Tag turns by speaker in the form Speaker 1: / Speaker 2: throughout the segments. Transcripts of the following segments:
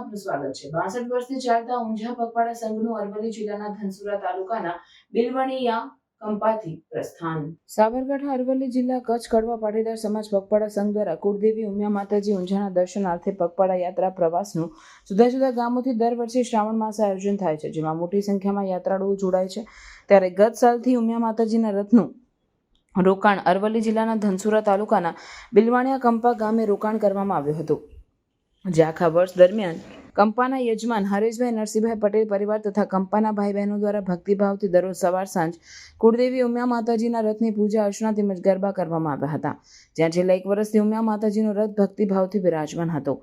Speaker 1: આપનું સ્વાગત છે। 62 વર્ષથી ચાલતા ઊંઝા પગપાળા સંઘનું અરવલ્લી જિલ્લાના ધનસુરા તાલુકાના બિલવણીયા કંપાથી પ્રસ્થાન। સાબરકાંઠા અરવલ્લી જિલ્લા કચ્છ કડવા પાટીદાર સમાજ પગપાળા સંઘ દ્વારા કુળદેવી ઉમિયા માતાજી ઊંઝાના દર્શનાર્થે પગપાળા યાત્રા પ્રવાસનું જુદા જુદા ગામોથી દર વર્ષે શ્રાવણ માસે આયોજન થાય છે, જેમાં મોટી સંખ્યામાં યાત્રાળુઓ જોડાય છે। ત્યારે ગત સાલથી ઉમિયા માતાજીના રથનું રોકાણ અરવલ્લી જિલ્લાના ધનસુરા તાલુકાના બિલવાણીયા કંપા ગામે રોકાણ કરવામાં આવ્યું હતું, જે આખા વર્ષ દરમિયાન કંપાના યજમાન હરેશભાઈ નરસિંહભાઈ પટેલ પરિવાર તથા કંપાના ભાઈ બહેનો દ્વારા ભક્તિભાવથી દરરોજ સવાર સાંજ કુળદેવી ઉમિયા માતાજીના રથની પૂજા અર્ચના તેમજ ગરબા કરવામાં આવ્યા હતા, જ્યાં છેલ્લા 1 વર્ષથી ઉમિયા માતાજીનો રથ ભક્તિભાવથી બિરાજમાન હતો।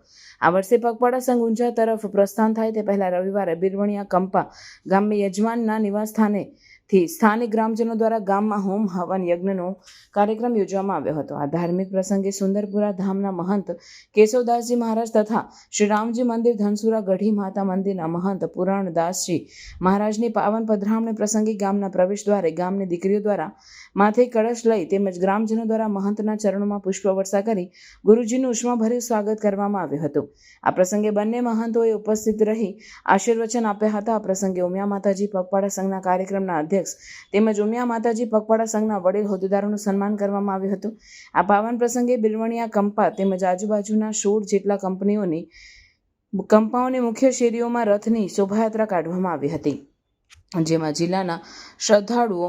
Speaker 1: આ વર્ષે પગપાળા સંઘ ઊંઝા તરફ પ્રસ્થાન થાય તે પહેલા રવિવારે બિલવણીયા કંપા ગામે યજમાનના નિવાસ સ્થાનેથી સ્થાનિક ગ્રામજનો દ્વારા ગામમાં હોમ હવન યજ્ઞનો કાર્યક્રમ યોજવામાં આવ્યો હતો। આ ધાર્મિક પ્રસંગે સુંદરપુરા ધામના મહંત કેશવદાસજી મહારાજ તથા શ્રી રામજી મંદિર ધનસુરા ગઢી માતા મંદિરના મહંત પુરાણદાસજી મહારાજની પાવન પધરામણી પ્રસંગે ગામના પ્રવેશ દ્વારે ગામની દીકરીઓ દ્વારા માથે કળશ લઈ તેમજ ગ્રામજનો દ્વારા મહંતના ચરણોમાં પુષ્પવર્ષા કરી ગુરુજીનું ઉષ્માભર્યું સ્વાગત કરવામાં આવ્યું હતું। આ પ્રસંગે બંને મહંતોએ ઉપસ્થિત રહી આશીર્વચન આપ્યા હતા। આ પ્રસંગે ઉમિયા માતાજી પગપાળા સંઘના કાર્યક્રમના અધ્યક્ષ તેમજ ઉમિયા માતાજી પગપાળા સંઘના વડીલ હોદ્દેદારોનું સન્માન કરવામાં આવ્યું હતું। આ પાવન પ્રસંગે બિલવણીયા કંપા તેમજ આજુબાજુના 16 જેટલા કંપાઓની મુખ્ય શેરીઓમાં રથની શોભાયાત્રા કાઢવામાં આવી હતી, જેમાં જિલ્લાના શ્રદ્ધાળુઓ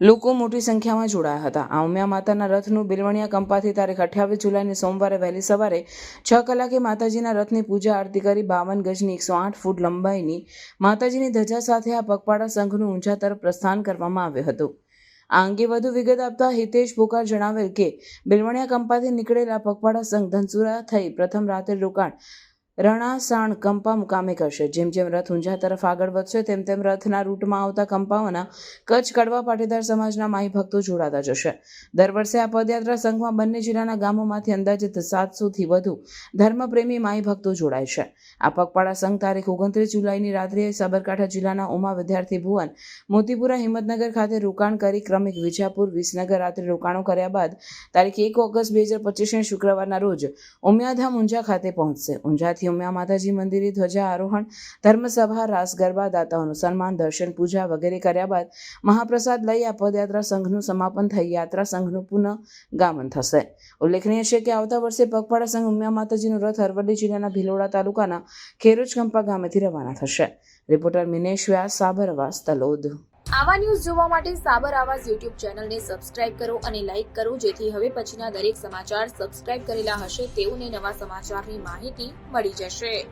Speaker 1: લોકો મોટી સંખ્યામાં જોડાયા હતા। આ ઉમિયા માતાના રથનું બિલવણીયા કંપાથી તારીખ 28 જુલાઈની સોમવારે વહેલી સવારે 6 કલાકે માતાજીના રથની પૂજા આરતી કરી 52 ગજની 108 ફૂટ લંબાઈની માતાજીની ધજા સાથે આ પગપાળા સંઘનું ઊંઝા તરફ પ્રસ્થાન કરવામાં આવ્યું હતું। આ અંગે વધુ વિગત આપતા હિતેશ પોકાર જણાવેલ કે બિલવણીયા કંપાથી નીકળેલા પગપાળા સંઘ ધનસુરા થઈ પ્રથમ રાત્રે રોકાણ રણાસાણ કંપા મુકામે કરશે। જેમ જેમ રથ ઊંઝા તરફ આગળ વધશે તેમ તેમ રથના રૂટમાં આવતા કંપાઓના કચ્છ કડવા પાટીદાર સમાજના માઈ ભક્તો જોડાતા જશે। દર વર્ષે આ પદયાત્રા સંઘમાં બંને જિલ્લાના ગામોમાંથી અંદાજિત 700થી વધુ ધર્મપ્રેમી માઈ ભક્તો જોડાય છે। આ પગપાળા સંઘ તારીખ 29 જુલાઈની રાત્રિએ સાબરકાંઠા જિલ્લાના ઉમા વિદ્યાર્થી ભુવન મોતીપુરા હિંમતનગર ખાતે રોકાણ કરી ક્રમિક વિજાપુર વિસનગર રાત્રે રોકાણો કર્યા બાદ તારીખ 1 ઓગસ્ટ 2025 શુક્રવારના રોજ ઉમિયાધામ ઊંઝા ખાતે પહોંચશે। ઊંઝાથી ઉમિયા માતાજી મંદિરે ધ્વજા આરોહણ, ધર્મસભા, રાસ ગરબા, દાતાઓનું સન્માન, દર્શન, પૂજા વગેરે કર્યા બાદ મહાપ્રસાદ લઈ આ પદયાત્રા સંઘનું સમાપન થઈ યાત્રા સંઘનું પુનઃગામન થશે। ઉલ્લેખનીય છે કે આવતા વર્ષે પગપાળા સંઘ ઉમિયા માતાજીનો રથ અરવલ્લી જિલ્લાના ભિલોડા તાલુકાના ખેરોજ કંપા ગામેથી રવાના થશે। રિપોર્ટર મિનેશ વ્યાસ, સાબર આવાઝ, તલોદ।
Speaker 2: આવા ન્યૂઝ જોવા માટે સાબર આવાઝ યુટ્યુબ ચેનલને સબસ્ક્રાઇબ કરો અને લાઇક કરો, જેથી હવે પછીના દરેક સમાચાર સબસ્ક્રાઇબ કરેલા હશે તેઓને નવા સમાચારની માહિતી મળી જશે।